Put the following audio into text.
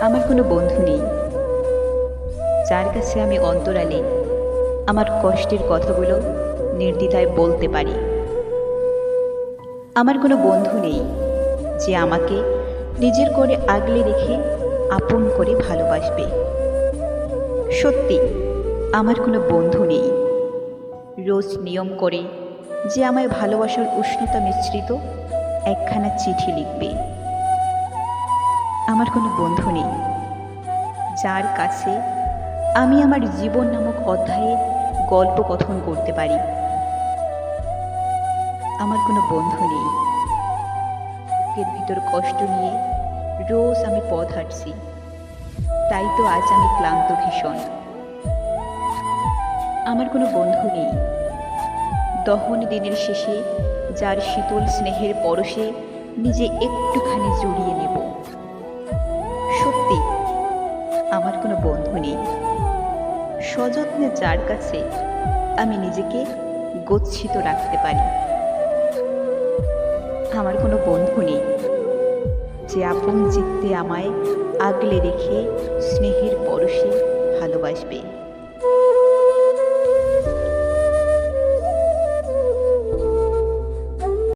আমার কোনো বন্ধু নেই যার কাছে আমি অন্তরালে আমার কষ্টের কথাগুলো নির্দ্বিধায় বলতে পারি। আমার কোনো বন্ধু নেই যে আমাকে নিজের করে আগলে রেখে আপন করে ভালোবাসবে। সত্যি আমার কোনো বন্ধু নেই রোজ নিয়ম করে যে আমায় ভালোবাসার উষ্ণতা মিশ্রিত একখানা চিঠি লিখবে। আমার কোনো বন্ধু নেই যার কাছে আমি আমার জীবন নামক অধ্যায়ে গল্প কথন করতে পারি। আমার কোনো বন্ধু নেই বুকের ভিতর কষ্ট নিয়ে রোজ আমি পথ হাঁটছি, তাই তো আজ আমি ক্লান্ত ভীষণ। আমার কোনো বন্ধু নেই দহন দিনের শেষে যার শীতল স্নেহের পরশে নিজে একটুখানি জড়িয়ে নেব। সত্যি আমার কোনো বন্ধু নেই সযত্নে যার কাছে আমি নিজেকে গচ্ছিত রাখতে পারি। আমার কোনো বন্ধু নেই যে আপন চিত্তে আমায় আগলে রেখে স্নেহের পরশে ভালোবাসবে।